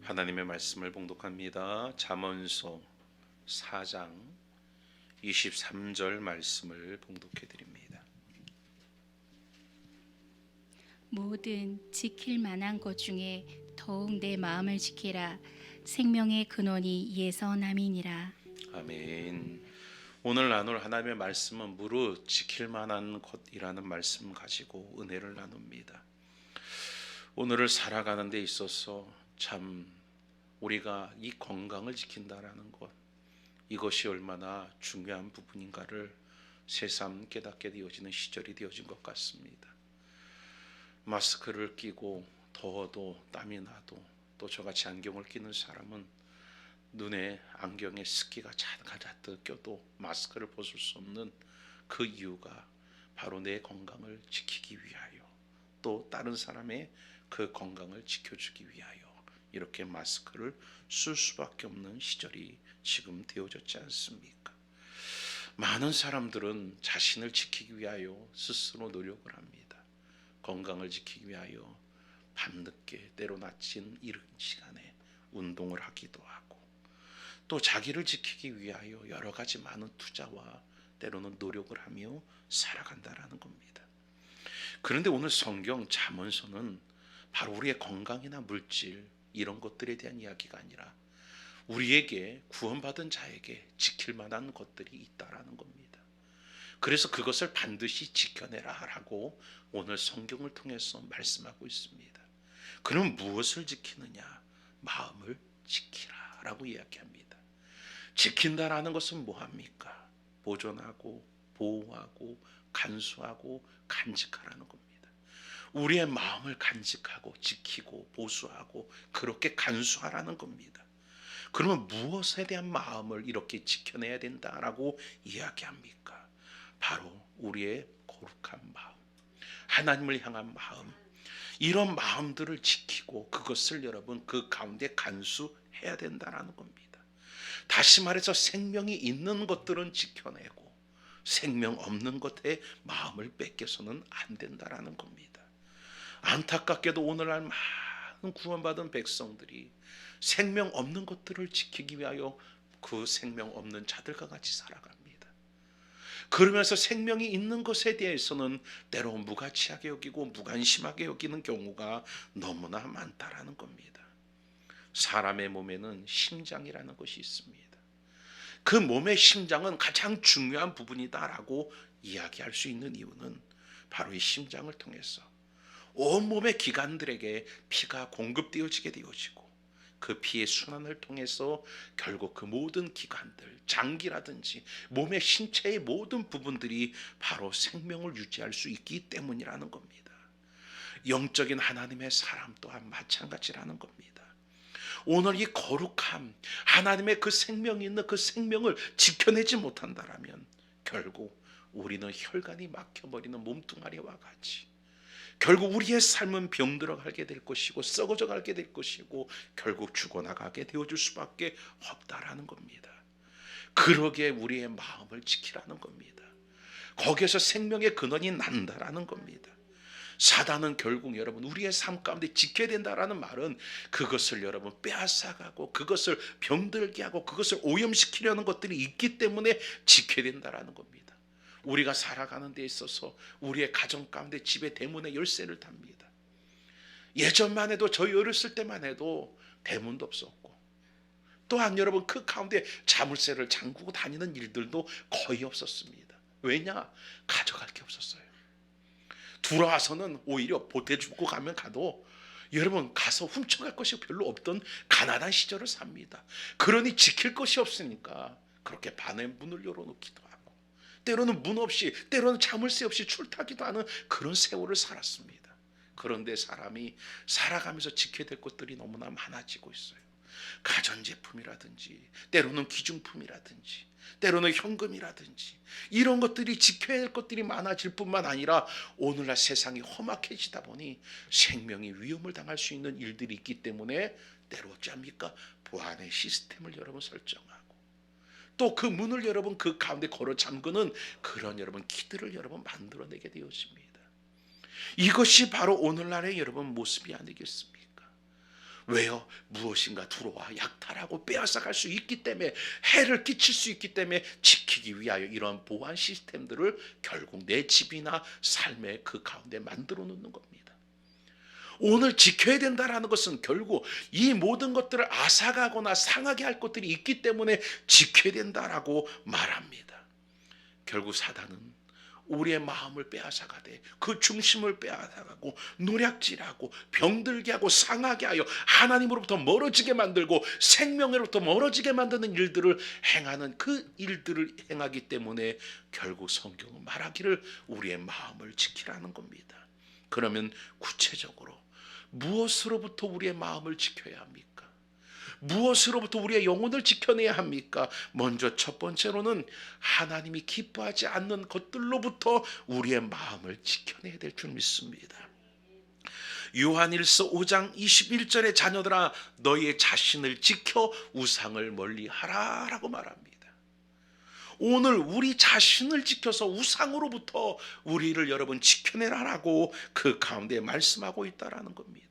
하나님의 말씀을 봉독합니다. 잠언서 4장 23절 말씀을 봉독해 드립니다. 모든 지킬 만한 것 중에 더욱 내 마음을 지키라. 생명의 근원이 이에서 남이니라. 아멘. 오늘 나눌 하나님의 말씀은 무릇 지킬 만한 것이라는 말씀 가지고 은혜를 나눕니다. 오늘을 살아가는 데 있어서 참 우리가 이 건강을 지킨다라는 것, 이것이 얼마나 중요한 부분인가를 새삼 깨닫게 되어지는 시절이 되어진 것 같습니다. 마스크를 끼고 더워도 땀이 나도 또 저같이 안경을 끼는 사람은 눈에 안경에 습기가 가득 껴도 마스크를 벗을 수 없는 그 이유가 바로 내 건강을 지키기 위하여, 또 다른 사람의 그 건강을 지켜주기 위하여 이렇게 마스크를 쓸 수밖에 없는 시절이 지금 되어졌지 않습니까? 많은 사람들은 자신을 지키기 위하여 스스로 노력을 합니다. 건강을 지키기 위하여 밤늦게 때로 낮은 이른 시간에 운동을 하기도 하고, 또 자기를 지키기 위하여 여러 가지 많은 투자와 때로는 노력을 하며 살아간다라는 겁니다. 그런데 오늘 성경 잠언서는 바로 우리의 건강이나 물질 이런 것들에 대한 이야기가 아니라 우리에게 구원받은 자에게 지킬 만한 것들이 있다라는 겁니다. 그래서 그것을 반드시 지켜내라 라고 오늘 성경을 통해서 말씀하고 있습니다. 그럼 무엇을 지키느냐? 마음을 지키라 라고 이야기합니다. 지킨다라는 것은 뭐합니까? 보존하고 보호하고 간수하고 간직하라는 겁니다. 우리의 마음을 간직하고 지키고 보수하고 그렇게 간수하라는 겁니다. 그러면 무엇에 대한 마음을 이렇게 지켜내야 된다라고 이야기합니까? 바로 우리의 거룩한 마음, 하나님을 향한 마음, 이런 마음들을 지키고 그것을 여러분 그 가운데 간수해야 된다라는 겁니다. 다시 말해서 생명이 있는 것들은 지켜내고 생명 없는 것에 마음을 뺏겨서는 안 된다라는 겁니다. 안타깝게도 오늘날 많은 구원받은 백성들이 생명 없는 것들을 지키기 위하여 그 생명 없는 자들과 같이 살아갑니다. 그러면서 생명이 있는 것에 대해서는 때로 무가치하게 여기고 무관심하게 여기는 경우가 너무나 많다라는 겁니다. 사람의 몸에는 심장이라는 것이 있습니다. 그 몸의 심장은 가장 중요한 부분이다라고 이야기할 수 있는 이유는 바로 이 심장을 통해서 온몸의 기관들에게 피가 공급되어지게 되어지고 그 피의 순환을 통해서 결국 그 모든 기관들, 장기라든지 몸의 신체의 모든 부분들이 바로 생명을 유지할 수 있기 때문이라는 겁니다. 영적인 하나님의 사람 또한 마찬가지라는 겁니다. 오늘 이 거룩함, 하나님의 그 생명이 있는 그 생명을 지켜내지 못한다라면 결국 우리는 혈관이 막혀버리는 몸뚱아리와 같이 결국 우리의 삶은 병들어 가게 될 것이고 썩어져 가게 될 것이고 결국 죽어나가게 되어줄 수밖에 없다라는 겁니다. 그러기에 우리의 마음을 지키라는 겁니다. 거기에서 생명의 근원이 난다라는 겁니다. 사단은 결국 여러분 우리의 삶 가운데 지켜야 된다라는 말은 그것을 여러분 빼앗아가고 그것을 병들게 하고 그것을 오염시키려는 것들이 있기 때문에 지켜야 된다라는 겁니다. 우리가 살아가는 데 있어서 우리의 가정 가운데 집의 대문에 열쇠를 답니다. 예전만 해도 저희 어렸을 때만 해도 대문도 없었고 또한 여러분 그 가운데 자물쇠를 잠그고 다니는 일들도 거의 없었습니다. 왜냐? 가져갈 게 없었어요. 들어와서는 오히려 보태주고 가면 가도 여러분 가서 훔쳐갈 것이 별로 없던 가난한 시절을 삽니다. 그러니 지킬 것이 없으니까 그렇게 반의 문을 열어놓기도 하고 때로는 문 없이 때로는 자물쇠 없이 출타기도 하는 그런 세월을 살았습니다. 그런데 사람이 살아가면서 지켜야 될 것들이 너무나 많아지고 있어요. 가전제품이라든지 때로는 기중품이라든지 때로는 현금이라든지 이런 것들이 지켜야 할 것들이 많아질 뿐만 아니라 오늘날 세상이 험악해지다 보니 생명이 위험을 당할 수 있는 일들이 있기 때문에 때로 어찌합니까? 보안의 시스템을 여러분 설정하고 또 그 문을 여러분 그 가운데 걸어 잠그는 그런 여러분 키들을 여러분 만들어내게 되었습니다. 이것이 바로 오늘날의 여러분 모습이 아니겠습니까? 왜요? 무엇인가 들어와 약탈하고 빼앗아갈 수 있기 때문에, 해를 끼칠 수 있기 때문에 지키기 위하여 이런 보안 시스템들을 결국 내 집이나 삶의 그 가운데 만들어 놓는 겁니다. 오늘 지켜야 된다라는 것은 결국 이 모든 것들을 앗아가거나 상하게 할 것들이 있기 때문에 지켜야 된다라고 말합니다. 결국 사단은 우리의 마음을 빼앗아가되 그 중심을 빼앗아가고 노략질하고 병들게 하고 상하게 하여 하나님으로부터 멀어지게 만들고 생명으로부터 멀어지게 만드는 일들을 행하는, 그 일들을 행하기 때문에 결국 성경은 말하기를 우리의 마음을 지키라는 겁니다. 그러면 구체적으로 무엇으로부터 우리의 마음을 지켜야 합니까? 무엇으로부터 우리의 영혼을 지켜내야 합니까? 먼저 첫 번째로는 하나님이 기뻐하지 않는 것들로부터 우리의 마음을 지켜내야 될 줄 믿습니다. 요한일서 5장 21절에 자녀들아 너희의 자신을 지켜 우상을 멀리하라 라고 말합니다. 오늘 우리 자신을 지켜서 우상으로부터 우리를 여러분 지켜내라라고 그 가운데 말씀하고 있다라는 겁니다.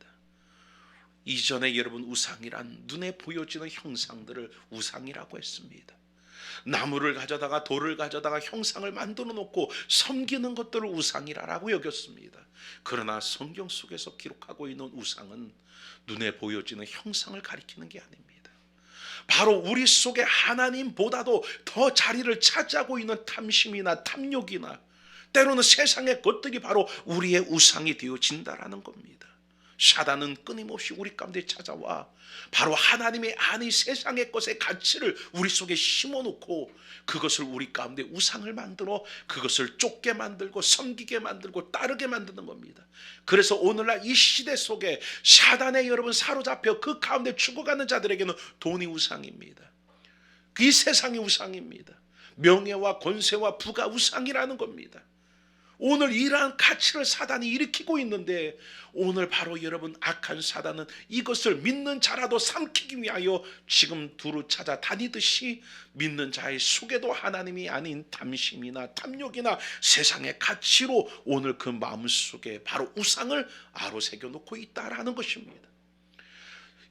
이전에 여러분 우상이란 눈에 보여지는 형상들을 우상이라고 했습니다. 나무를 가져다가 돌을 가져다가 형상을 만들어 놓고 섬기는 것들을 우상이라고 여겼습니다. 그러나 성경 속에서 기록하고 있는 우상은 눈에 보여지는 형상을 가리키는 게 아닙니다. 바로 우리 속에 하나님보다도 더 자리를 차지하고 있는 탐심이나 탐욕이나 때로는 세상의 것들이 바로 우리의 우상이 되어진다라는 겁니다. 사단은 끊임없이 우리 가운데 찾아와 바로 하나님의 아니 세상의 것의 가치를 우리 속에 심어놓고 그것을 우리 가운데 우상을 만들어 그것을 쫓게 만들고 섬기게 만들고 따르게 만드는 겁니다. 그래서 오늘날 이 시대 속에 사단에 여러분 사로잡혀 그 가운데 죽어가는 자들에게는 돈이 우상입니다. 이 세상이 우상입니다. 명예와 권세와 부가 우상이라는 겁니다. 오늘 이러한 가치를 사단이 일으키고 있는데 오늘 바로 여러분 악한 사단은 이것을 믿는 자라도 삼키기 위하여 지금 두루 찾아다니듯이 믿는 자의 속에도 하나님이 아닌 탐심이나 탐욕이나 세상의 가치로 오늘 그 마음속에 바로 우상을 아로새겨 놓고 있다라는 것입니다.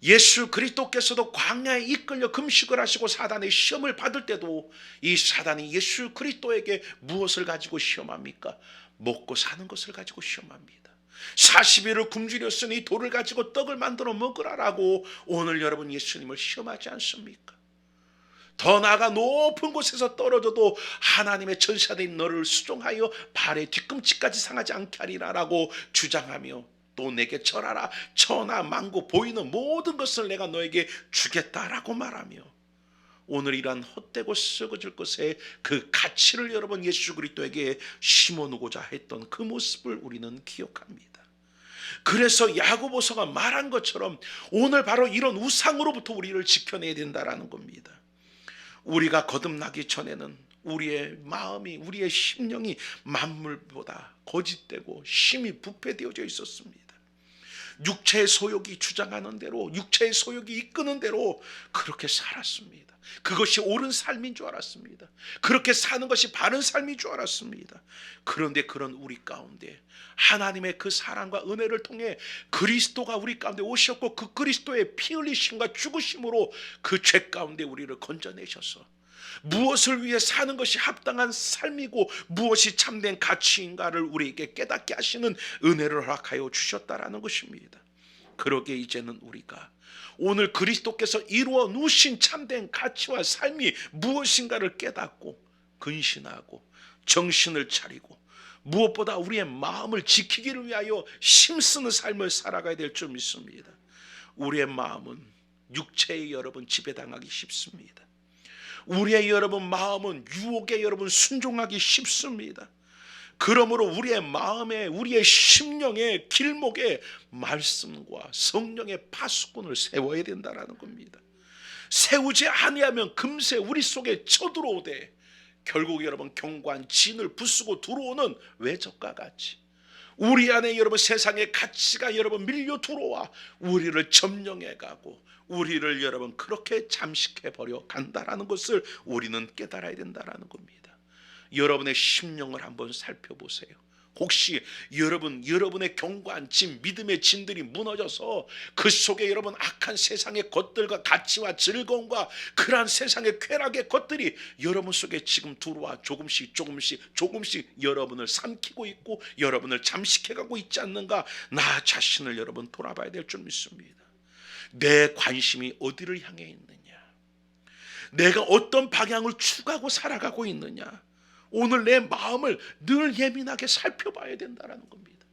예수 그리스도께서도 광야에 이끌려 금식을 하시고 사단의 시험을 받을 때도 이 사단이 예수 그리스도에게 무엇을 가지고 시험합니까? 먹고 사는 것을 가지고 시험합니다. 40일을 굶주렸으니 돌을 가지고 떡을 만들어 먹으라라고 오늘 여러분 예수님을 시험하지 않습니까? 더 나아가 높은 곳에서 떨어져도 하나님의 천사된 너를 수종하여 발의 뒤꿈치까지 상하지 않게 하리라라고 주장하며 또 내게 절하라 천하 만국 보이는 모든 것을 내가 너에게 주겠다라고 말하며 오늘 이러한 헛되고 썩어질 것의 그 가치를 여러분 예수 그리스도에게 심어놓고자 했던 그 모습을 우리는 기억합니다. 그래서 야고보서가 말한 것처럼 오늘 바로 이런 우상으로부터 우리를 지켜내야 된다라는 겁니다. 우리가 거듭나기 전에는 우리의 마음이 우리의 심령이 만물보다 거짓되고 심히 부패되어져 있었습니다. 육체의 소욕이 주장하는 대로 육체의 소욕이 이끄는 대로 그렇게 살았습니다. 그것이 옳은 삶인 줄 알았습니다. 그렇게 사는 것이 바른 삶인 줄 알았습니다. 그런데 그런 우리 가운데 하나님의 그 사랑과 은혜를 통해 그리스도가 우리 가운데 오셨고 그 그리스도의 피 흘리심과 죽으심으로 그 죄 가운데 우리를 건져내셔서 무엇을 위해 사는 것이 합당한 삶이고 무엇이 참된 가치인가를 우리에게 깨닫게 하시는 은혜를 허락하여 주셨다라는 것입니다. 그러기에 이제는 우리가 오늘 그리스도께서 이루어 누신 참된 가치와 삶이 무엇인가를 깨닫고 근신하고 정신을 차리고 무엇보다 우리의 마음을 지키기를 위하여 힘쓰는 삶을 살아가야 될 줄 믿습니다. 우리의 마음은 육체에 여러분 지배당하기 쉽습니다. 우리의 여러분 마음은 유혹에 여러분 순종하기 쉽습니다. 그러므로 우리의 마음에 우리의 심령의 길목에 말씀과 성령의 파수꾼을 세워야 된다라는 겁니다. 세우지 아니하면 금세 우리 속에 쳐들어오되 결국 여러분 경관 진을 부수고 들어오는 외적과 같이 우리 안에 여러분 세상의 가치가 여러분 밀려 들어와 우리를 점령해 가고 우리를 여러분 그렇게 잠식해 버려 간다라는 것을 우리는 깨달아야 된다라는 겁니다. 여러분의 심령을 한번 살펴보세요. 혹시 여러분의 견고한 짐, 믿음의 짐들이 무너져서 그 속에 여러분 악한 세상의 것들과 가치와 즐거움과 그러한 세상의 쾌락의 것들이 여러분 속에 지금 들어와 조금씩 여러분을 삼키고 있고 여러분을 잠식해가고 있지 않는가? 나 자신을 여러분 돌아봐야 될 줄 믿습니다. 내 관심이 어디를 향해 있느냐? 내가 어떤 방향을 추구하고 살아가고 있느냐? 오늘 내 마음을 늘 예민하게 살펴봐야 된다는 겁니다.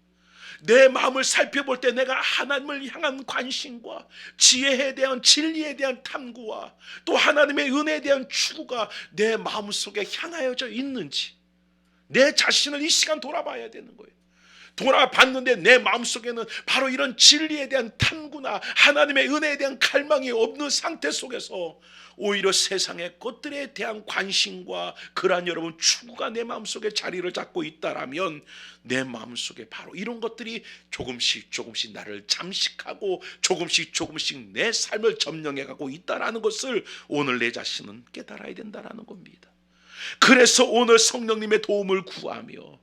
내 마음을 살펴볼 때 내가 하나님을 향한 관심과 지혜에 대한 진리에 대한 탐구와 또 하나님의 은혜에 대한 추구가 내 마음속에 향하여져 있는지 내 자신을 이 시간 돌아봐야 되는 거예요. 돌아봤는데 내 마음속에는 바로 이런 진리에 대한 탐구나 하나님의 은혜에 대한 갈망이 없는 상태 속에서 오히려 세상의 것들에 대한 관심과 그러한 여러분 추구가 내 마음속에 자리를 잡고 있다라면 내 마음속에 바로 이런 것들이 조금씩 나를 잠식하고 조금씩 내 삶을 점령해가고 있다라는 것을 오늘 내 자신은 깨달아야 된다라는 겁니다. 그래서 오늘 성령님의 도움을 구하며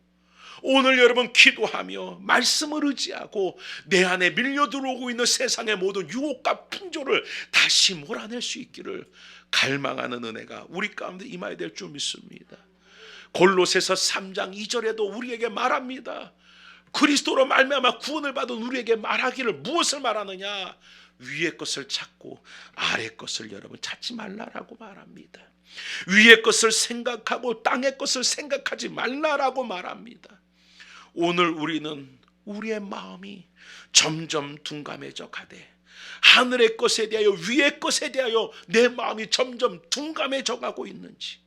오늘 여러분 기도하며 말씀을 의지하고 내 안에 밀려 들어오고 있는 세상의 모든 유혹과 풍조를 다시 몰아낼 수 있기를 갈망하는 은혜가 우리 가운데 임하여야 될 줄 믿습니다. 골로새서 3장 2절에도 우리에게 말합니다. 그리스도로 말미암아 구원을 받은 우리에게 말하기를 무엇을 말하느냐? 위의 것을 찾고 아래 것을 여러분 찾지 말라라고 말합니다. 위의 것을 생각하고 땅의 것을 생각하지 말라라고 말합니다. 오늘 우리는 우리의 마음이 점점 둔감해져 가되 하늘의 것에 대하여 위의 것에 대하여 내 마음이 점점 둔감해져 가고 있는지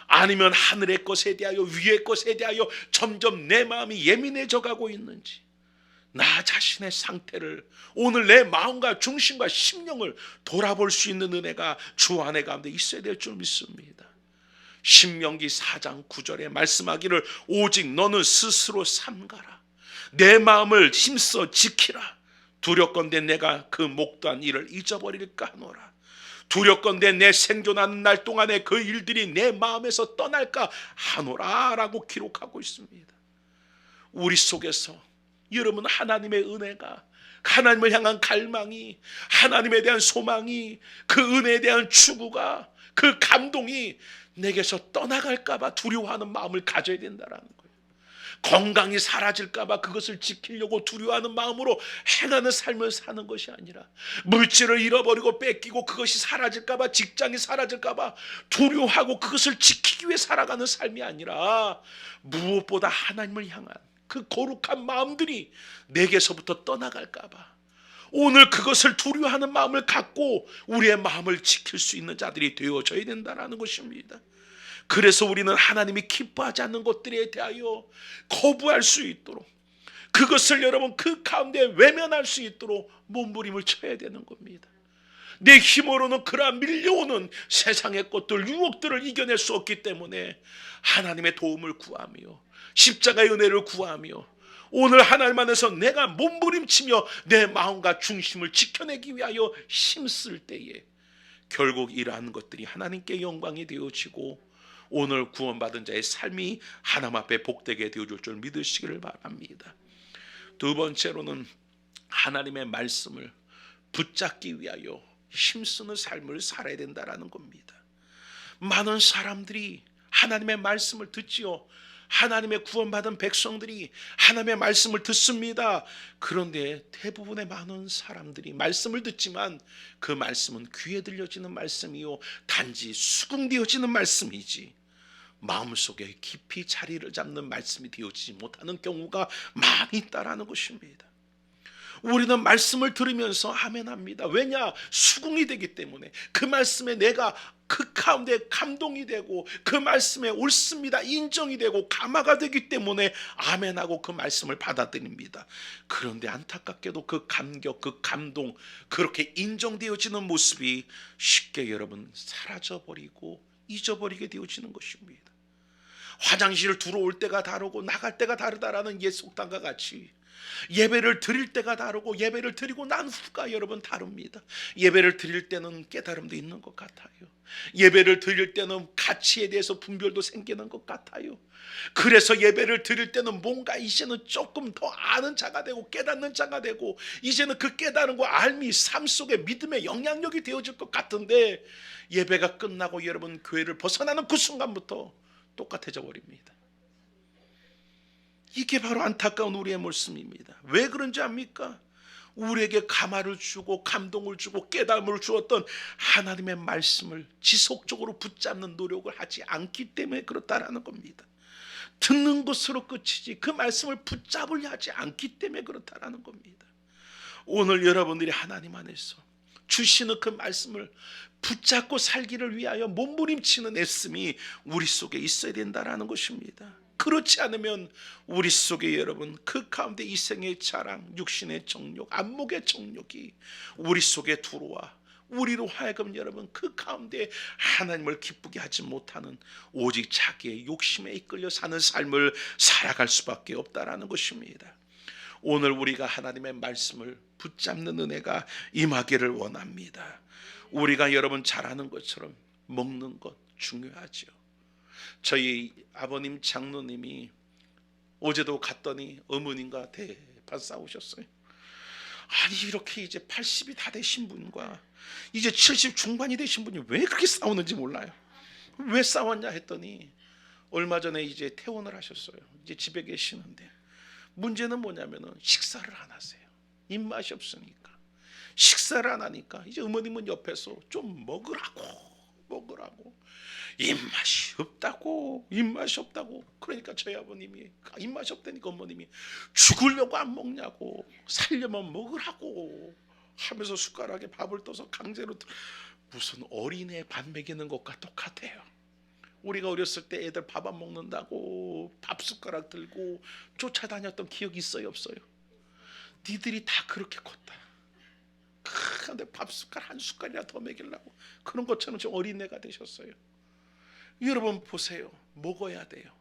아니면 하늘의 것에 대하여 위의 것에 대하여 점점 내 마음이 예민해져 가고 있는지 나 자신의 상태를 오늘 내 마음과 중심과 심령을 돌아볼 수 있는 은혜가 주 안에 가운데 있어야 될 줄 믿습니다. 신명기 4장 9절에 말씀하기를 오직 너는 스스로 삼가라. 내 마음을 힘써 지키라. 두렵건대 내가 그 목도한 일을 잊어버릴까 하노라. 두렵건대 내 생존하는 날 동안에 그 일들이 내 마음에서 떠날까 하노라 라고 기록하고 있습니다. 우리 속에서 여러분 하나님의 은혜가 하나님을 향한 갈망이 하나님에 대한 소망이 그 은혜에 대한 추구가 그 감동이 내게서 떠나갈까 봐 두려워하는 마음을 가져야 된다는 거예요. 건강이 사라질까 봐 그것을 지키려고 두려워하는 마음으로 행하는 삶을 사는 것이 아니라 물질을 잃어버리고 뺏기고 그것이 사라질까 봐 직장이 사라질까 봐 두려워하고 그것을 지키기 위해 살아가는 삶이 아니라 무엇보다 하나님을 향한 그 거룩한 마음들이 내게서부터 떠나갈까 봐 오늘 그것을 두려워하는 마음을 갖고 우리의 마음을 지킬 수 있는 자들이 되어져야 된다는 것입니다. 그래서 우리는 하나님이 기뻐하지 않는 것들에 대하여 거부할 수 있도록 그것을 여러분 그 가운데 외면할 수 있도록 몸부림을 쳐야 되는 겁니다. 내 힘으로는 그러한 밀려오는 세상의 것들 유혹들을 이겨낼 수 없기 때문에 하나님의 도움을 구하며 십자가의 은혜를 구하며 오늘 하나님 안에서 내가 몸부림치며 내 마음과 중심을 지켜내기 위하여 힘쓸 때에 결국 이러한 것들이 하나님께 영광이 되어지고 오늘 구원받은 자의 삶이 하나님 앞에 복되게 되어줄 줄 믿으시기를 바랍니다. 두 번째로는 하나님의 말씀을 붙잡기 위하여 힘쓰는 삶을 살아야 된다는 겁니다. 많은 사람들이 하나님의 말씀을 듣지요. 하나님의 구원받은 백성들이 하나님의 말씀을 듣습니다. 그런데 대부분의 많은 사람들이 말씀을 듣지만 그 말씀은 귀에 들려지는 말씀이요 단지 수긍되어지는 말씀이지 마음속에 깊이 자리를 잡는 말씀이 되어지지 못하는 경우가 많이 있다라는 것입니다. 우리는 말씀을 들으면서 아멘합니다. 왜냐? 수긍이 되기 때문에 그 말씀에 내가 그 가운데 감동이 되고 그 말씀에 옳습니다 인정이 되고 감화가 되기 때문에 아멘하고 그 말씀을 받아들입니다. 그런데 안타깝게도 그 감격 그 감동 그렇게 인정되어지는 모습이 쉽게 여러분 사라져버리고 잊어버리게 되어지는 것입니다. 화장실을 들어올 때가 다르고 나갈 때가 다르다라는 옛 속담과 같이 예배를 드릴 때가 다르고 예배를 드리고 난 후가 여러분 다릅니다. 예배를 드릴 때는 깨달음도 있는 것 같아요. 예배를 드릴 때는 가치에 대해서 분별도 생기는 것 같아요. 그래서 예배를 드릴 때는 뭔가 이제는 조금 더 아는 자가 되고 깨닫는 자가 되고, 이제는 그 깨달음과 알미 삶 속에 믿음의 영향력이 되어질 것 같은데, 예배가 끝나고 여러분 교회를 벗어나는 그 순간부터 똑같아져 버립니다. 이게 바로 안타까운 우리의 모습입니다. 왜 그런지 압니까? 우리에게 감화를 주고 감동을 주고 깨달음을 주었던 하나님의 말씀을 지속적으로 붙잡는 노력을 하지 않기 때문에 그렇다라는 겁니다. 듣는 것으로 끝이지 그 말씀을 붙잡으려 하지 않기 때문에 그렇다라는 겁니다. 오늘 여러분들이 하나님 안에서 주시는 그 말씀을 붙잡고 살기를 위하여 몸부림치는 애씀이 우리 속에 있어야 된다라는 것입니다. 그렇지 않으면 우리 속에 여러분 그 가운데 이생의 자랑, 육신의 정욕, 안목의 정욕이 우리 속에 들어와 우리로 하여금 여러분 그 가운데 하나님을 기쁘게 하지 못하는 오직 자기의 욕심에 이끌려 사는 삶을 살아갈 수밖에 없다라는 것입니다. 오늘 우리가 하나님의 말씀을 붙잡는 은혜가 임하기를 원합니다. 우리가 여러분 잘 아는 것처럼 먹는 것 중요하죠. 저희 아버님 장로님이 어제도 갔더니 어머님과 대판 싸우셨어요. 아니 이렇게 이제 80이 다 되신 분과 이제 70 중반이 되신 분이 왜 그렇게 싸우는지 몰라요. 왜 싸웠냐 했더니 얼마 전에 이제 퇴원을 하셨어요. 이제 집에 계시는데 문제는 뭐냐면은 식사를 안 하세요. 입맛이 없으니까. 식사를 안 하니까 이제 어머님은 옆에서 좀 먹으라고 입맛이 없다고 그러니까 저희 아버님이 입맛이 없다니까 어머님이 죽으려고 안 먹냐고, 살려면 먹으라고 하면서 숟가락에 밥을 떠서 강제로 무슨 어린애 밥 먹이는 것과 똑같아요. 우리가 어렸을 때 애들 밥 안 먹는다고 밥 숟가락 들고 쫓아다녔던 기억이 있어요 없어요? 니들이 다 그렇게 컸다. 근데 밥 숟갈 한 숟갈이나 더 먹이려고 그런 것처럼 좀 어린애가 되셨어요. 여러분 보세요. 먹어야 돼요.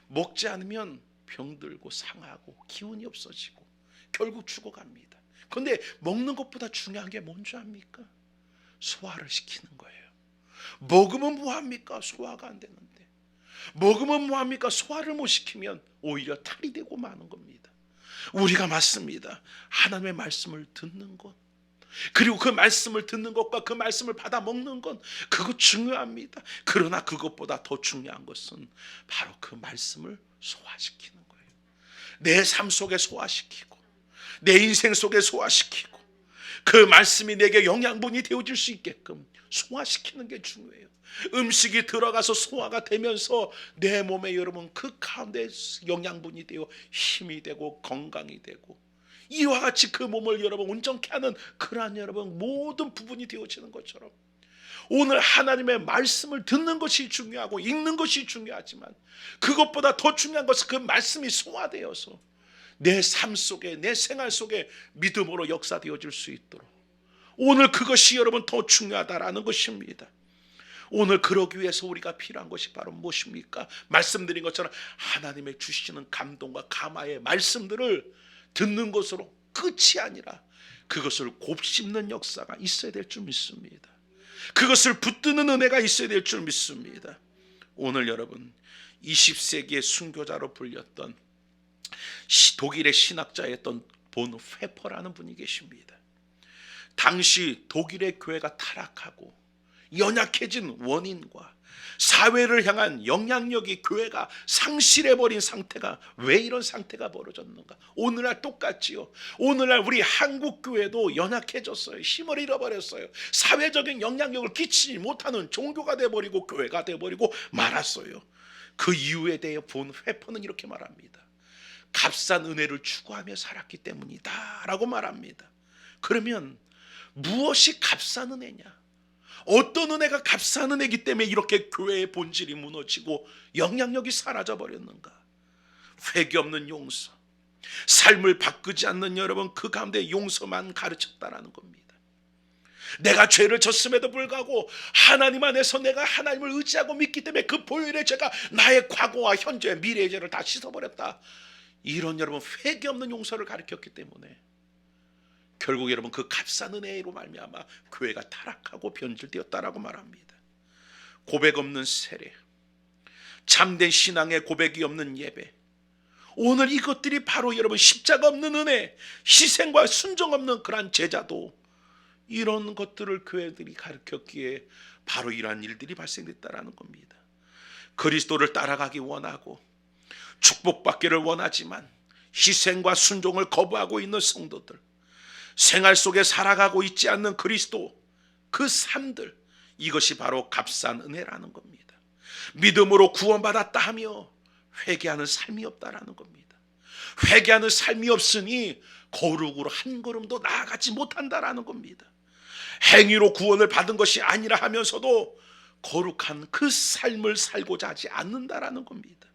먹지 않으면 병들고 상하고 기운이 없어지고 결국 죽어갑니다. 그런데 먹는 것보다 중요한 게 뭔지 압니까? 소화를 시키는 거예요. 먹으면 뭐합니까? 소화가 안 되는데. 먹으면 뭐합니까? 소화를 못 시키면 오히려 탈이 되고 마는 겁니다. 우리가 맞습니다. 하나님의 말씀을 듣는 것, 그리고 그 말씀을 듣는 것과 그 말씀을 받아 먹는 건 그거 중요합니다. 그러나 그것보다 더 중요한 것은 바로 그 말씀을 소화시키는 거예요. 내 삶 속에 소화시키고 내 인생 속에 소화시키고 그 말씀이 내게 영양분이 되어질 수 있게끔 소화시키는 게 중요해요. 음식이 들어가서 소화가 되면서 내 몸에 여러분 그 가운데 영양분이 되어 힘이 되고 건강이 되고 이와 같이 그 몸을 여러분 온전케 하는 그러한 여러분 모든 부분이 되어지는 것처럼 오늘 하나님의 말씀을 듣는 것이 중요하고 읽는 것이 중요하지만 그것보다 더 중요한 것은 그 말씀이 소화되어서 내 삶 속에 내 생활 속에 믿음으로 역사되어질 수 있도록 오늘 그것이 여러분 더 중요하다라는 것입니다. 오늘 그러기 위해서 우리가 필요한 것이 바로 무엇입니까? 말씀드린 것처럼 하나님의 주시는 감동과 감화의 말씀들을 듣는 것으로 끝이 아니라 그것을 곱씹는 역사가 있어야 될 줄 믿습니다. 그것을 붙드는 은혜가 있어야 될 줄 믿습니다. 오늘 여러분 20세기의 순교자로 불렸던 독일의 신학자였던 본 회퍼라는 분이 계십니다. 당시 독일의 교회가 타락하고 연약해진 원인과 사회를 향한 영향력이 교회가 상실해버린 상태가 왜 이런 상태가 벌어졌는가? 오늘날 똑같지요. 오늘날 우리 한국 교회도 연약해졌어요. 힘을 잃어버렸어요. 사회적인 영향력을 끼치지 못하는 종교가 돼버리고 교회가 돼버리고 말았어요. 그 이유에 대해 본 회퍼는 이렇게 말합니다. 값싼 은혜를 추구하며 살았기 때문이다 라고 말합니다. 그러면 무엇이 값싼 은혜냐? 어떤 은혜가 값싼 은혜이기 때문에 이렇게 교회의 본질이 무너지고 영향력이 사라져 버렸는가? 회개 없는 용서, 삶을 바꾸지 않는 여러분 그 가운데 용서만 가르쳤다라는 겁니다. 내가 죄를 졌음에도 불구하고 하나님 안에서 내가 하나님을 의지하고 믿기 때문에 그 보혈의 죄가 나의 과거와 현재 미래의 죄를 다 씻어버렸다. 이런 여러분 회개 없는 용서를 가르쳤기 때문에 결국 여러분 그 값싼 은혜로 말미암아 교회가 타락하고 변질되었다라고 말합니다. 고백 없는 세례, 참된 신앙의 고백이 없는 예배, 오늘 이것들이 바로 여러분 십자가 없는 은혜, 희생과 순종 없는 그러한 제자도 이런 것들을 교회들이 가르쳤기에 바로 이러한 일들이 발생됐다라는 겁니다. 그리스도를 따라가기 원하고 축복받기를 원하지만 희생과 순종을 거부하고 있는 성도들, 생활 속에 살아가고 있지 않는 그리스도, 그 삶들, 이것이 바로 값싼 은혜라는 겁니다. 믿음으로 구원받았다 하며 회개하는 삶이 없다라는 겁니다. 회개하는 삶이 없으니 거룩으로 한 걸음도 나아가지 못한다라는 겁니다. 행위로 구원을 받은 것이 아니라 하면서도 거룩한 그 삶을 살고자 하지 않는다라는 겁니다.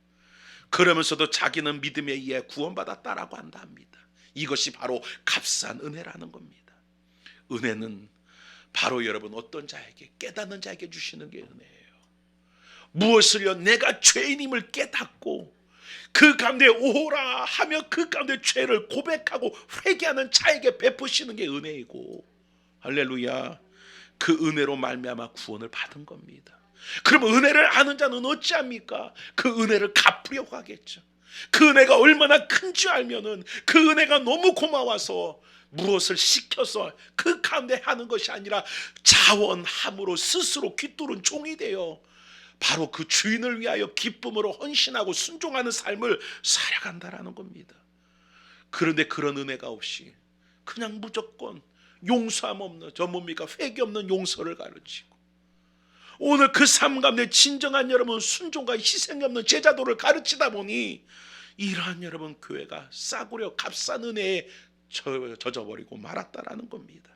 그러면서도 자기는 믿음에 의해 구원받았다라고 한다 합니다. 이것이 바로 값싼 은혜라는 겁니다. 은혜는 바로 여러분 어떤 자에게, 깨닫는 자에게 주시는 게 은혜예요. 무엇을요? 내가 죄인임을 깨닫고 그 가운데 오라 하며 그 가운데 죄를 고백하고 회개하는 자에게 베푸시는 게 은혜이고, 할렐루야, 그 은혜로 말미암아 구원을 받은 겁니다. 그럼 은혜를 아는 자는 어찌합니까? 그 은혜를 갚으려고 하겠죠. 그 은혜가 얼마나 큰지 알면은 그 은혜가 너무 고마워서 무엇을 시켜서 그 가운데 하는 것이 아니라 자원함으로 스스로 깃두른 종이 되어 바로 그 주인을 위하여 기쁨으로 헌신하고 순종하는 삶을 살아간다라는 겁니다. 그런데 그런 은혜가 없이 그냥 무조건 용서함 없는, 저 뭡니까? 회개 없는 용서를 가르치고, 오늘 그 삶 가운데 진정한 여러분 순종과 희생이 없는 제자도를 가르치다 보니 이러한 여러분 교회가 싸구려 값싼 은혜에 젖어버리고 말았다라는 겁니다.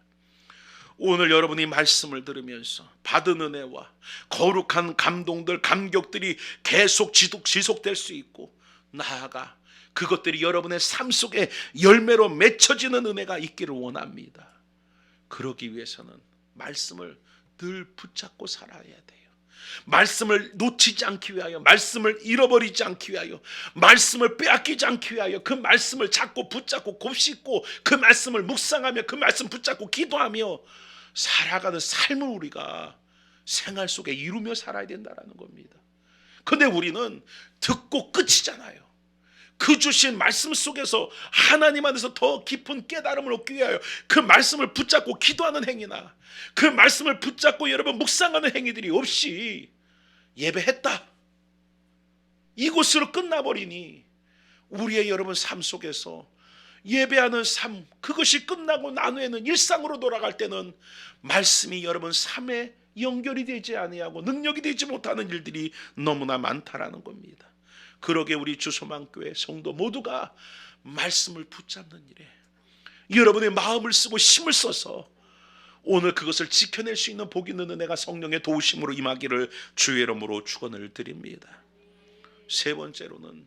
오늘 여러분이 말씀을 들으면서 받은 은혜와 거룩한 감동들, 감격들이 계속 지속될 수 있고, 나아가 그것들이 여러분의 삶 속에 열매로 맺혀지는 은혜가 있기를 원합니다. 그러기 위해서는 말씀을 늘 붙잡고 살아야 돼요. 말씀을 놓치지 않기 위하여, 말씀을 잃어버리지 않기 위하여, 말씀을 빼앗기지 않기 위하여 그 말씀을 잡고 붙잡고 곱씹고 그 말씀을 묵상하며 그 말씀 붙잡고 기도하며 살아가는 삶을 우리가 생활 속에 이루며 살아야 된다는 겁니다. 근데 우리는 듣고 끝이잖아요. 그 주신 말씀 속에서 하나님 안에서 더 깊은 깨달음을 얻기 위하여 그 말씀을 붙잡고 기도하는 행위나 그 말씀을 붙잡고 여러분 묵상하는 행위들이 없이 예배했다, 이곳으로 끝나버리니 우리의 여러분 삶 속에서 예배하는 삶, 그것이 끝나고 난 후에는 일상으로 돌아갈 때는 말씀이 여러분 삶에 연결이 되지 아니하고 능력이 되지 못하는 일들이 너무나 많다라는 겁니다. 그러게 우리 주소망교회 성도 모두가 말씀을 붙잡는 일에 여러분의 마음을 쓰고 힘을 써서 오늘 그것을 지켜낼 수 있는 복 있는 은혜가 성령의 도우심으로 임하기를 주의 이름으로 축원을 드립니다. 세 번째로는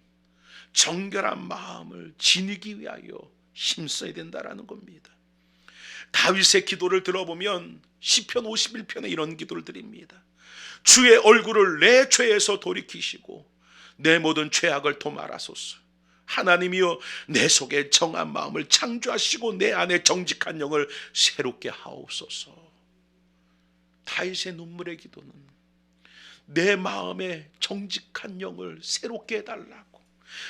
정결한 마음을 지니기 위하여 힘써야 된다라는 겁니다. 다윗의 기도를 들어보면 시편 51편에 이런 기도를 드립니다. 주의 얼굴을 내 죄에서 돌이키시고 내 모든 죄악을 도말하소서. 하나님이여, 내 속에 정한 마음을 창조하시고 내 안에 정직한 영을 새롭게 하옵소서. 다윗의 눈물의 기도는 내 마음에 정직한 영을 새롭게 해달라고,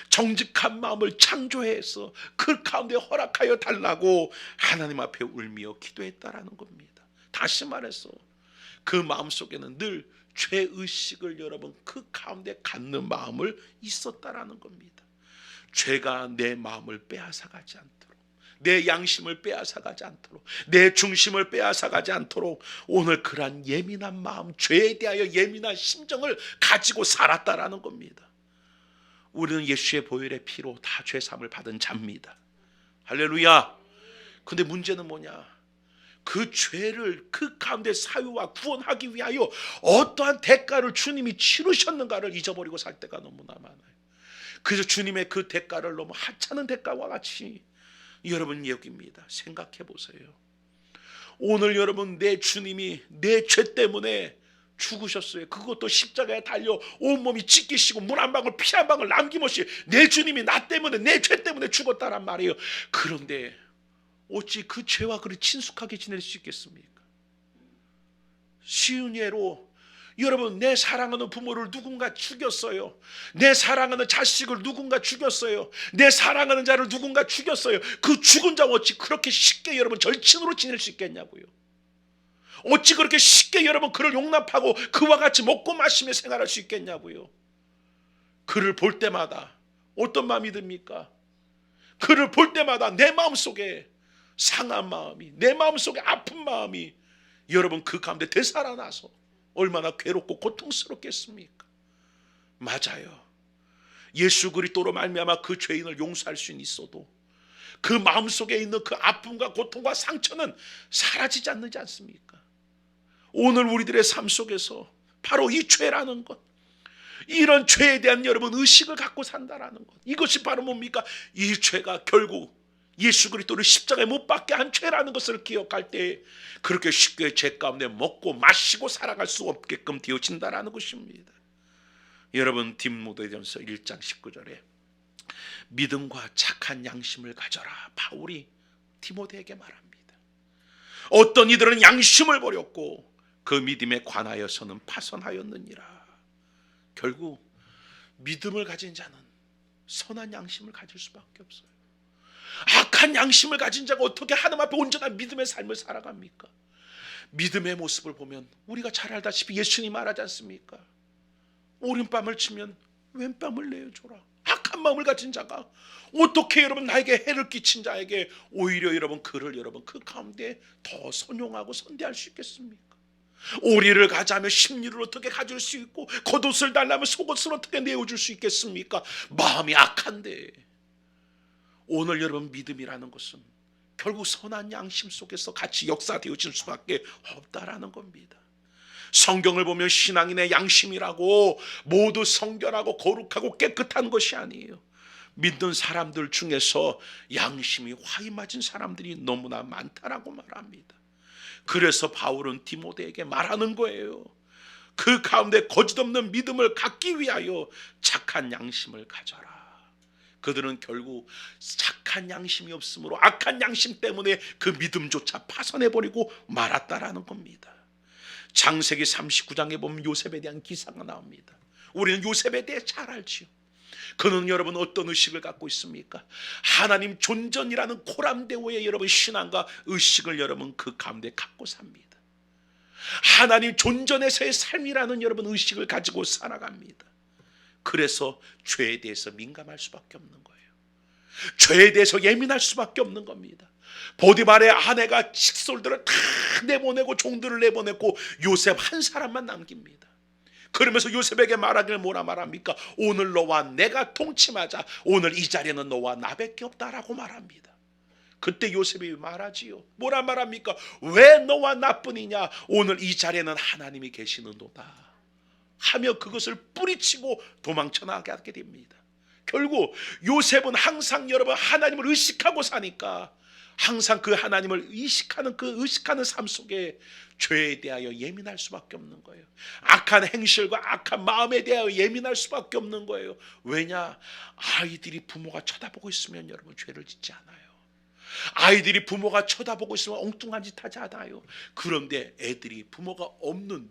정직한 마음을 창조해서 그 가운데 허락하여 달라고 하나님 앞에 울며 기도했다라는 겁니다. 다시 말해서 그 마음속에는 늘 죄의식을 여러분 그 가운데 갖는 마음을 있었다라는 겁니다. 죄가 내 마음을 빼앗아가지 않도록, 내 양심을 빼앗아가지 않도록, 내 중심을 빼앗아가지 않도록 오늘 그러한 예민한 마음, 죄에 대하여 예민한 심정을 가지고 살았다라는 겁니다. 우리는 예수의 보혈의 피로 다 죄사함을 받은 자입니다. 할렐루야. 근데 문제는 뭐냐? 그 죄를 그 가운데 사유와 구원하기 위하여 어떠한 대가를 주님이 치르셨는가를 잊어버리고 살 때가 너무나 많아요. 그래서 주님의 그 대가를 너무 하찮은 대가와 같이 여러분 여깁니다. 생각해 보세요. 오늘 여러분 내 주님이 내 죄 때문에 죽으셨어요. 그것도 십자가에 달려 온몸이 찢기시고 물 한 방울 피 한 방울 남김없이 내 주님이 나 때문에 내 죄 때문에 죽었다란 말이에요. 그런데 어찌 그 죄와 그리 친숙하게 지낼 수 있겠습니까? 쉬운 예로 여러분, 내 사랑하는 부모를 누군가 죽였어요. 내 사랑하는 자식을 누군가 죽였어요. 내 사랑하는 자를 누군가 죽였어요. 그 죽은 자 어찌 그렇게 쉽게 여러분 절친으로 지낼 수 있겠냐고요. 어찌 그렇게 쉽게 여러분 그를 용납하고 그와 같이 먹고 마시며 생활할 수 있겠냐고요. 그를 볼 때마다 어떤 마음이 듭니까? 그를 볼 때마다 내 마음속에 상한 마음이, 내 마음속에 아픈 마음이 여러분 그 가운데 되살아나서 얼마나 괴롭고 고통스럽겠습니까? 맞아요. 예수 그리스도로 말미암아 그 죄인을 용서할 수는 있어도 그 마음속에 있는 그 아픔과 고통과 상처는 사라지지 않습니까? 오늘 우리들의 삶 속에서 바로 이 죄라는 것, 이런 죄에 대한 여러분 의식을 갖고 산다라는 것, 이것이 바로 뭡니까? 이 죄가 결국 예수 그리스도를 십자가에 못 박게 한 죄라는 것을 기억할 때 그렇게 쉽게 죄 가운데 먹고 마시고 살아갈 수 없게끔 되어진다라는 것입니다. 여러분, 디모데전서 1장 19절에 믿음과 착한 양심을 가져라, 바울이 디모데에게 말합니다. 어떤 이들은 양심을 버렸고 그 믿음에 관하여서는 파선하였느니라. 결국 믿음을 가진 자는 선한 양심을 가질 수밖에 없어요. 악한 양심을 가진 자가 어떻게 하나님 앞에 온전한 믿음의 삶을 살아갑니까? 믿음의 모습을 보면 우리가 잘 알다시피 예수님 말하지 않습니까? 오른밤을 치면 왼밤을 내어줘라. 악한 마음을 가진 자가 어떻게 여러분 나에게 해를 끼친 자에게 오히려 여러분 그를 여러분 그 가운데 더 선용하고 선대할 수 있겠습니까? 오리를 가자면 십리를 어떻게 가질 수 있고 겉옷을 달라면 속옷을 어떻게 내어줄 수 있겠습니까? 마음이 악한데. 오늘 여러분 믿음이라는 것은 결국 선한 양심 속에서 같이 역사되어질 수밖에 없다라는 겁니다. 성경을 보면 신앙인의 양심이라고 모두 성결하고 거룩하고 깨끗한 것이 아니에요. 믿는 사람들 중에서 양심이 화이 맞은 사람들이 너무나 많다라고 말합니다. 그래서 바울은 디모데에게 말하는 거예요. 그 가운데 거짓없는 믿음을 갖기 위하여 착한 양심을 가져라. 그들은 결국 착한 양심이 없으므로 악한 양심 때문에 그 믿음조차 파손해버리고 말았다라는 겁니다. 창세기 39장에 보면 요셉에 대한 기사가 나옵니다. 우리는 요셉에 대해 잘 알지요. 그는 여러분 어떤 의식을 갖고 있습니까? 하나님 존전이라는 코람데오의 여러분 신앙과 의식을 여러분 그 가운데 갖고 삽니다. 하나님 존전에서의 삶이라는 여러분 의식을 가지고 살아갑니다. 그래서 죄에 대해서 민감할 수밖에 없는 거예요. 죄에 대해서 예민할 수밖에 없는 겁니다. 보디발의 아내가 식솔들을 다 내보내고 종들을 내보내고 요셉 한 사람만 남깁니다. 그러면서 요셉에게 말하기를 뭐라 말합니까? 오늘 너와 내가 동침하자. 오늘 이 자리에는 너와 나밖에 없다라고 말합니다. 그때 요셉이 말하지요. 뭐라 말합니까? 왜 너와 나뿐이냐? 오늘 이 자리에는 하나님이 계시는도다 하며 그것을 뿌리치고 도망쳐 나가게 됩니다. 결국 요셉은 항상 여러분 하나님을 의식하고 사니까 항상 그 하나님을 의식하는 그 의식하는 삶 속에 죄에 대하여 예민할 수밖에 없는 거예요. 악한 행실과 악한 마음에 대하여 예민할 수밖에 없는 거예요. 왜냐? 아이들이 부모가 쳐다보고 있으면 여러분 죄를 짓지 않아요. 아이들이 부모가 쳐다보고 있으면 엉뚱한 짓 하지 않아요. 그런데 애들이 부모가 없는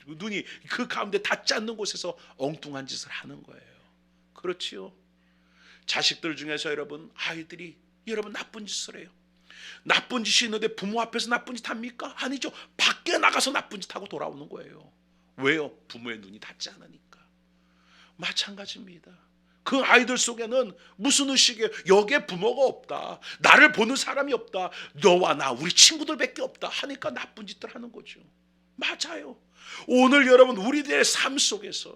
눈이 그 가운데 닿지 않는 곳에서 엉뚱한 짓을 하는 거예요. 그렇지요. 자식들 중에서 여러분 아이들이 여러분 나쁜 짓을 해요. 나쁜 짓이 있는데 부모 앞에서 나쁜 짓 합니까? 아니죠. 밖에 나가서 나쁜 짓 하고 돌아오는 거예요. 왜요? 부모의 눈이 닿지 않으니까. 마찬가지입니다. 그 아이들 속에는 무슨 의식이에요? 여기에 부모가 없다, 나를 보는 사람이 없다, 너와 나 우리 친구들밖에 없다 하니까 나쁜 짓들 하는 거죠. 맞아요. 오늘 여러분 우리들의 삶 속에서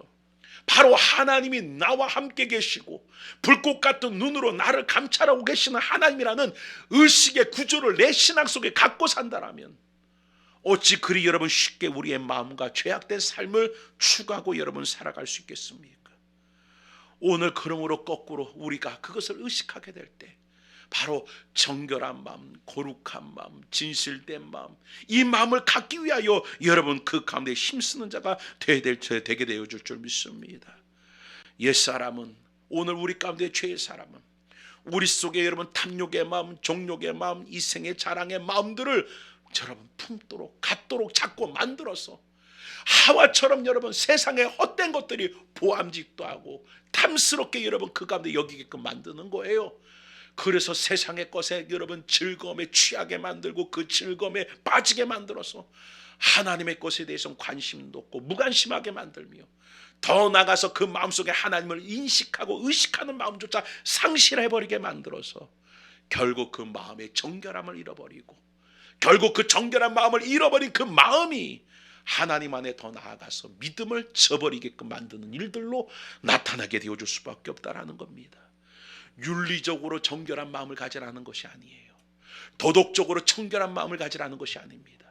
바로 하나님이 나와 함께 계시고 불꽃 같은 눈으로 나를 감찰하고 계시는 하나님이라는 의식의 구조를 내 신앙 속에 갖고 산다라면 어찌 그리 여러분 쉽게 우리의 마음과 죄악된 삶을 추구하고 여러분 살아갈 수 있겠습니까? 오늘 그러므로 거꾸로 우리가 그것을 의식하게 될 때 바로 정결한 마음, 거룩한 마음, 진실된 마음, 이 마음을 갖기 위하여 여러분 그 가운데 힘쓰는 자가 되게 되어줄 줄 믿습니다. 옛사람은, 오늘 우리 가운데 죄의 사람은 우리 속에 여러분 탐욕의 마음, 정욕의 마음, 이생의 자랑의 마음들을 여러분 품도록 갖도록 자꾸 만들어서 하와처럼 여러분 세상의 헛된 것들이 보암직도 하고 탐스럽게 여러분 그 가운데 여기게끔 만드는 거예요. 그래서 세상의 것에 여러분 즐거움에 취하게 만들고 그 즐거움에 빠지게 만들어서 하나님의 것에 대해서는 관심도 없고 무관심하게 만들며, 더 나아가서 그 마음속에 하나님을 인식하고 의식하는 마음조차 상실해버리게 만들어서 결국 그 마음의 정결함을 잃어버리고, 결국 그 정결한 마음을 잃어버린 그 마음이 하나님 안에 더 나아가서 믿음을 저버리게끔 만드는 일들로 나타나게 되어줄 수밖에 없다라는 겁니다. 윤리적으로 정결한 마음을 가지라는 것이 아니에요. 도덕적으로 정결한 마음을 가지라는 것이 아닙니다.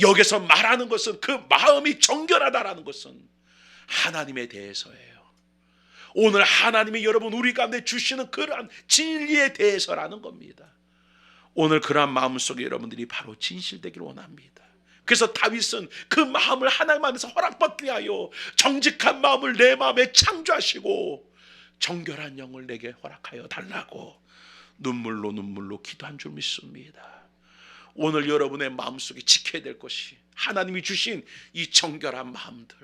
여기서 말하는 것은 그 마음이 정결하다라는 것은 하나님에 대해서예요. 오늘 하나님이 여러분 우리 가운데 주시는 그러한 진리에 대해서라는 겁니다. 오늘 그러한 마음 속에 여러분들이 바로 진실되기를 원합니다. 그래서 다윗은 그 마음을 하나님 안에서 허락받기 위하여 정직한 마음을 내 마음에 창조하시고 정결한 영을 내게 허락하여 달라고 눈물로 기도한 줄 믿습니다. 오늘 여러분의 마음속에 지켜야 될 것이 하나님이 주신 이 정결한 마음들,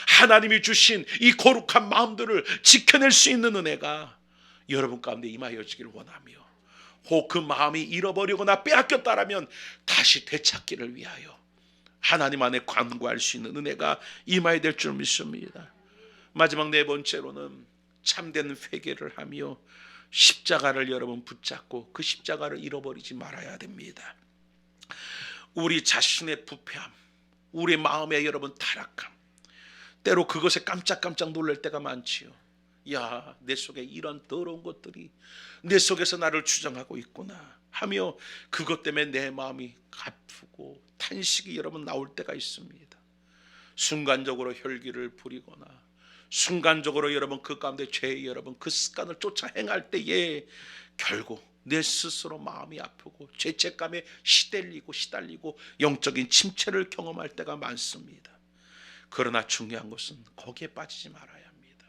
하나님이 주신 이 거룩한 마음들을 지켜낼 수 있는 은혜가 여러분 가운데 임하여지기를 원하며, 혹 그 마음이 잃어버리거나 빼앗겼다라면 다시 되찾기를 위하여 하나님 안에 간구할 수 있는 은혜가 임하여야 될 줄 믿습니다. 마지막 네 번째로는 참된 회개를 하며 십자가를 여러분 붙잡고 그 십자가를 잃어버리지 말아야 됩니다. 우리 자신의 부패함, 우리 마음의 여러분 타락함, 때로 그것에 깜짝깜짝 놀랄 때가 많지요. 야, 내 속에 이런 더러운 것들이 내 속에서 나를 주장하고 있구나 하며 그것 때문에 내 마음이 아프고 탄식이 여러분 나올 때가 있습니다. 순간적으로 혈기를 부리거나 순간적으로 여러분 그 가운데 죄의 여러분 그 습관을 쫓아 행할 때에 결국 내 스스로 마음이 아프고 죄책감에 시달리고 영적인 침체를 경험할 때가 많습니다. 그러나 중요한 것은 거기에 빠지지 말아야 합니다.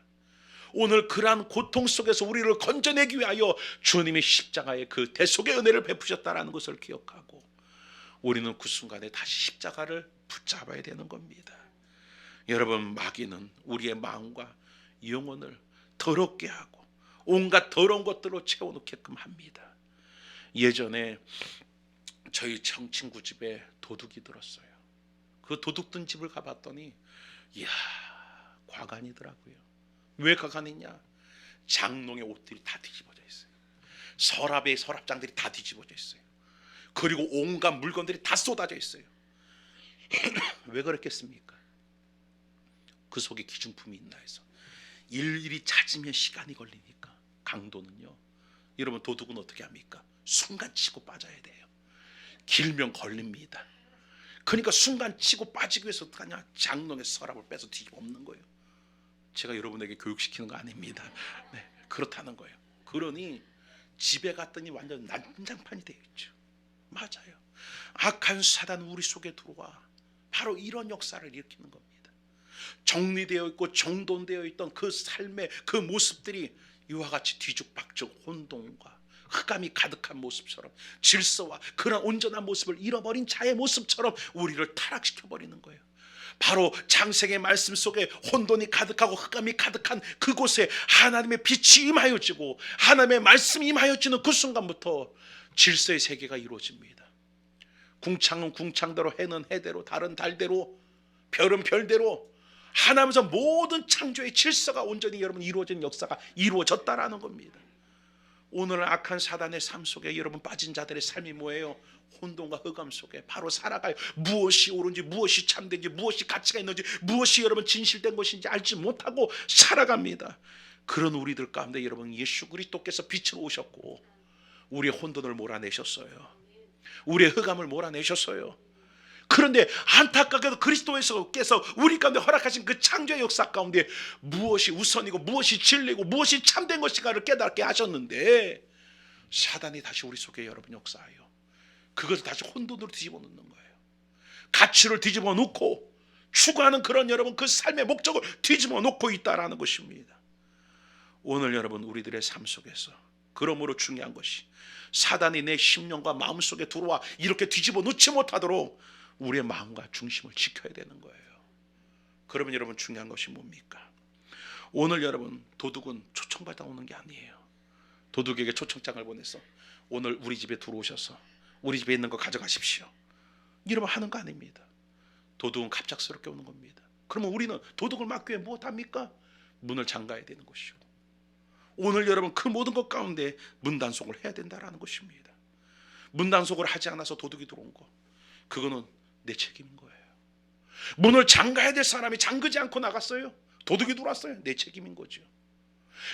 오늘 그러한 고통 속에서 우리를 건져내기 위하여 주님이 십자가의 그 대속의 은혜를 베푸셨다라는 것을 기억하고 우리는 그 순간에 다시 십자가를 붙잡아야 되는 겁니다. 여러분, 마귀는 우리의 마음과 영혼을 더럽게 하고 온갖 더러운 것들로 채워놓게끔 합니다. 예전에 저희 친구 집에 도둑이 들었어요. 그 도둑 든 집을 가봤더니 이야, 과간이더라고요. 왜 과간이냐? 장롱의 옷들이 다 뒤집어져 있어요. 서랍의 서랍장들이 다 뒤집어져 있어요. 그리고 온갖 물건들이 다 쏟아져 있어요. 왜 그랬겠습니까? 그 속에 기중품이 있나 해서. 일일이 찾으면 시간이 걸리니까. 강도는요, 여러분 도둑은 어떻게 합니까? 순간 치고 빠져야 돼요. 길면 걸립니다. 그러니까 순간 치고 빠지기 위해서 어떡하냐? 장롱의 서랍을 빼서 뒤집어 엎는 거예요. 제가 여러분에게 교육시키는 거 아닙니다. 네, 그렇다는 거예요. 그러니 집에 갔더니 완전 난장판이 되어 있죠. 맞아요. 악한 사단은 우리 속에 들어와 바로 이런 역사를 일으키는 겁니다. 정리되어 있고 정돈되어 있던 그 삶의 그 모습들이 이와 같이 뒤죽박죽 혼돈과 흑암이 가득한 모습처럼, 질서와 그런 온전한 모습을 잃어버린 자의 모습처럼 우리를 타락시켜버리는 거예요. 바로 장세기의 말씀 속에 혼돈이 가득하고 흑암이 가득한 그곳에 하나님의 빛이 임하여지고 하나님의 말씀이 임하여지는 그 순간부터 질서의 세계가 이루어집니다. 궁창은 궁창대로, 해는 해대로, 달은 달대로, 별은 별대로 하나님에서 모든 창조의 질서가 온전히 여러분 이루어지는 역사가 이루어졌다라는 겁니다. 오늘 악한 사단의 삶 속에 여러분 빠진 자들의 삶이 뭐예요? 혼돈과 흑암 속에 바로 살아가요. 무엇이 옳은지, 무엇이 참된지, 무엇이 가치가 있는지, 무엇이 여러분 진실된 것인지 알지 못하고 살아갑니다. 그런 우리들 가운데 여러분 예수 그리스도께서 빛으로 오셨고 우리의 혼돈을 몰아내셨어요. 우리의 흑암을 몰아내셨어요. 그런데 안타깝게도 그리스도께서 우리 가운데 허락하신 그 창조의 역사 가운데 무엇이 우선이고 무엇이 진리고 무엇이 참된 것인가를 깨닫게 하셨는데 사단이 다시 우리 속에 여러분 역사하여 그것을 다시 혼돈으로 뒤집어 놓는 거예요. 가치를 뒤집어 놓고 추구하는 그런 여러분 그 삶의 목적을 뒤집어 놓고 있다라는 것입니다. 오늘 여러분 우리들의 삶 속에서 그러므로 중요한 것이 사단이 내 심령과 마음 속에 들어와 이렇게 뒤집어 놓지 못하도록 우리의 마음과 중심을 지켜야 되는 거예요. 그러면 여러분 중요한 것이 뭡니까? 오늘 여러분 도둑은 초청받아 오는 게 아니에요. 도둑에게 초청장을 보내서 오늘 우리 집에 들어오셔서 우리 집에 있는 거 가져가십시오, 이러면 하는 거 아닙니다. 도둑은 갑작스럽게 오는 겁니다. 그러면 우리는 도둑을 막기 위해 무엇합니까? 문을 잠가야 되는 것이요. 오늘 여러분 그 모든 것 가운데 문단속을 해야 된다라는 것입니다. 문단속을 하지 않아서 도둑이 들어온 거, 그거는 내 책임인 거예요. 문을 잠가야 될 사람이 잠그지 않고 나갔어요. 도둑이 들어왔어요. 내 책임인 거죠.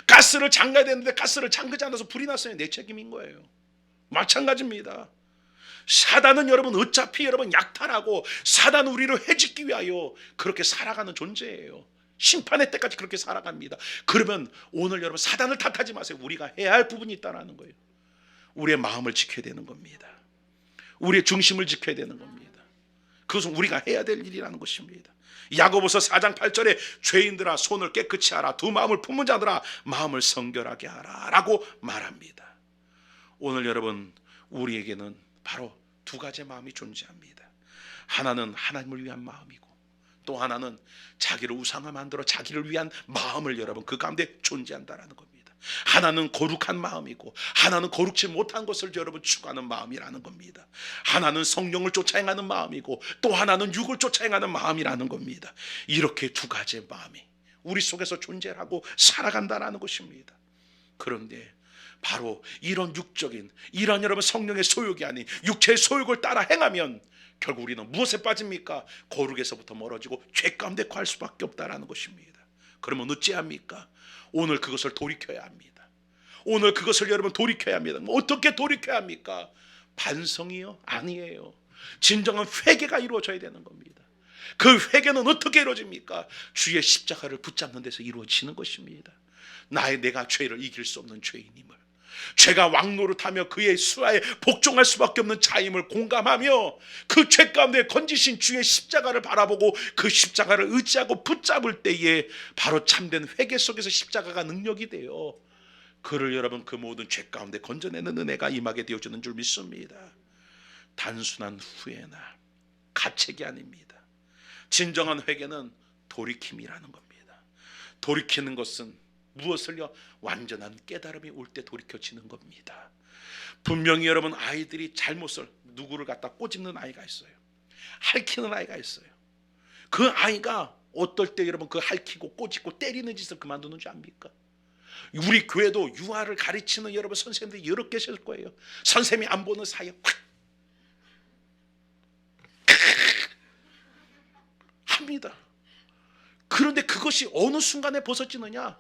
가스를 잠가야 되는데 가스를 잠그지 않아서 불이 났어요. 내 책임인 거예요. 마찬가지입니다. 사단은 여러분 어차피 여러분 약탈하고 사단은 우리를 해짓기 위하여 그렇게 살아가는 존재예요. 심판의 때까지 그렇게 살아갑니다. 그러면 오늘 여러분 사단을 탓하지 마세요. 우리가 해야 할 부분이 있다는 거예요. 우리의 마음을 지켜야 되는 겁니다. 우리의 중심을 지켜야 되는 겁니다. 그것은 우리가 해야 될 일이라는 것입니다. 야고보서 4장 8절에 죄인들아 손을 깨끗이 하라, 두 마음을 품은 자들아 마음을 성결하게 하라 라고 말합니다. 오늘 여러분 우리에게는 바로 두 가지의 마음이 존재합니다. 하나는 하나님을 위한 마음이고 또 하나는 자기를 우상화 만들어 자기를 위한 마음을 여러분 그 가운데 존재한다라는 겁니다. 하나는 거룩한 마음이고 하나는 거룩지 못한 것을 여러분 추구하는 마음이라는 겁니다. 하나는 성령을 쫓아 행하는 마음이고 또 하나는 육을 쫓아 행하는 마음이라는 겁니다. 이렇게 두 가지의 마음이 우리 속에서 존재하고 살아간다라는 것입니다. 그런데 바로 이런 육적인 이런 여러분 성령의 소욕이 아닌 육체의 소욕을 따라 행하면 결국 우리는 무엇에 빠집니까? 거룩에서부터 멀어지고 죄 가운데 갈 수밖에 없다라는 것입니다. 그러면 어찌합니까? 오늘 그것을 돌이켜야 합니다. 오늘 그것을 여러분 돌이켜야 합니다. 어떻게 돌이켜야 합니까? 반성이요? 아니에요. 진정한 회개가 이루어져야 되는 겁니다. 그 회개는 어떻게 이루어집니까? 주의 십자가를 붙잡는 데서 이루어지는 것입니다. 내가 죄를 이길 수 없는 죄인임을, 죄가 왕노릇하며 그의 수하에 복종할 수밖에 없는 자임을 공감하며 그 죄 가운데 건지신 주의 십자가를 바라보고 그 십자가를 의지하고 붙잡을 때에 바로 참된 회개 속에서 십자가가 능력이 되어 그를 여러분 그 모든 죄 가운데 건져내는 은혜가 임하게 되어주는 줄 믿습니다. 단순한 후회나 가책이 아닙니다. 진정한 회개는 돌이킴이라는 겁니다. 돌이키는 것은 무엇을요? 완전한 깨달음이 올 때 돌이켜지는 겁니다. 분명히 여러분 아이들이 잘못을 누구를 갖다 꼬집는 아이가 있어요. 핥히는 아이가 있어요. 그 아이가 어떨 때 여러분 그 핥히고 꼬집고 때리는 짓을 그만두는 줄 압니까? 우리 교회도 유아를 가르치는 여러분 선생님들이 여러 계실 거예요. 선생님이 안 보는 사이에 확 합니다. 그런데 그것이 어느 순간에 벗어지느냐?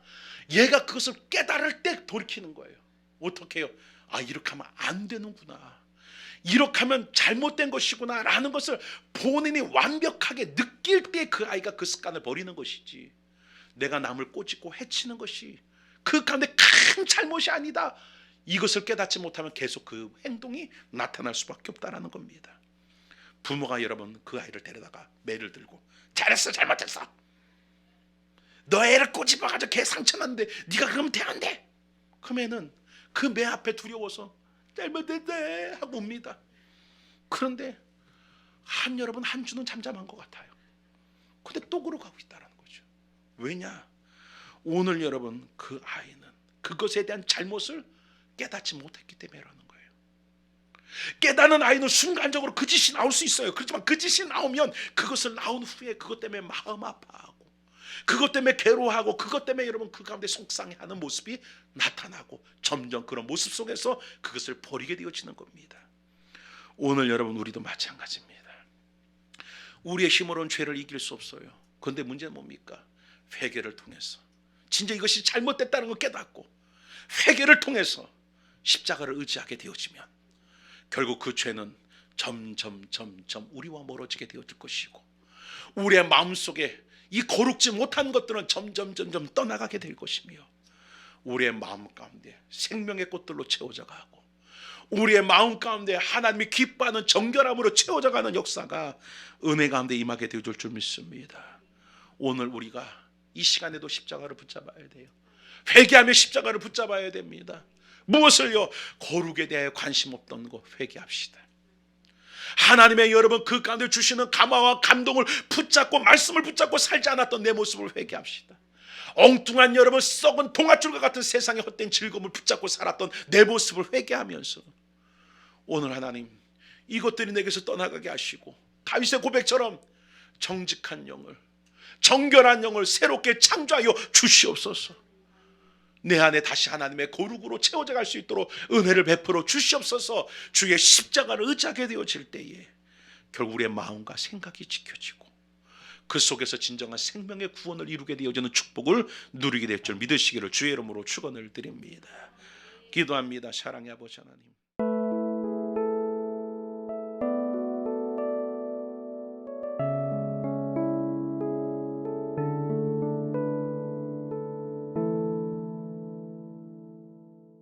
얘가 그것을 깨달을 때 돌이키는 거예요. 어떻게 해요? 아, 이렇게 하면 안 되는구나, 이렇게 하면 잘못된 것이구나 라는 것을 본인이 완벽하게 느낄 때 그 아이가 그 습관을 버리는 것이지, 내가 남을 꼬집고 해치는 것이 그 가운데 큰 잘못이 아니다, 이것을 깨닫지 못하면 계속 그 행동이 나타날 수밖에 없다는 겁니다. 부모가 여러분 그 아이를 데려다가 매를 들고 잘했어 잘못했어, 너 애를 꼬집어가지고 걔 상처났는데 네가 그러면 돼 안 돼? 그러면은 그 매 앞에 두려워서 잘못했네 하고 옵니다. 그런데 여러분 한 주는 잠잠한 것 같아요. 근데 또 그러고 있다는 거죠. 왜냐? 오늘 여러분 그 아이는 그것에 대한 잘못을 깨닫지 못했기 때문이라는 거예요. 깨닫는 아이는 순간적으로 그 짓이 나올 수 있어요. 그렇지만 그 짓이 나오면 그것을 나온 후에 그것 때문에 마음 아파하고 그것 때문에 괴로워하고 그것 때문에 여러분 그 가운데 속상해하는 모습이 나타나고 점점 그런 모습 속에서 그것을 버리게 되어지는 겁니다. 오늘 여러분 우리도 마찬가지입니다. 우리의 힘으로는 죄를 이길 수 없어요. 그런데 문제는 뭡니까? 회개를 통해서 진짜 이것이 잘못됐다는 걸 깨닫고 회개를 통해서 십자가를 의지하게 되어지면 결국 그 죄는 점점 우리와 멀어지게 되어질 것이고 우리의 마음속에 이 거룩지 못한 것들은 점점 떠나가게 될 것이며 우리의 마음 가운데 생명의 꽃들로 채워져 가고 우리의 마음 가운데 하나님이 기뻐하는 정결함으로 채워져가는 역사가 은혜 가운데 임하게 되어줄 줄 믿습니다. 오늘 우리가 이 시간에도 십자가를 붙잡아야 돼요. 회개하며 십자가를 붙잡아야 됩니다. 무엇을요? 거룩에 대해 관심 없던 거 회개합시다. 하나님의 여러분 그 가운데 주시는 감화와 감동을 붙잡고 말씀을 붙잡고 살지 않았던 내 모습을 회개합시다. 엉뚱한 여러분 썩은 동아줄과 같은 세상의 헛된 즐거움을 붙잡고 살았던 내 모습을 회개하면서 오늘 하나님 이것들이 내게서 떠나가게 하시고 다윗의 고백처럼 정직한 영을 정결한 영을 새롭게 창조하여 주시옵소서. 내 안에 다시 하나님의 거룩으로 채워져 갈 수 있도록 은혜를 베풀어 주시옵소서. 주의 십자가를 의지하게 되어질 때에 결국 우리의 마음과 생각이 지켜지고 그 속에서 진정한 생명의 구원을 이루게 되어지는 축복을 누리게 될 줄 믿으시기를 주의 이름으로 축원을 드립니다. 기도합니다. 사랑의 아버지 하나님,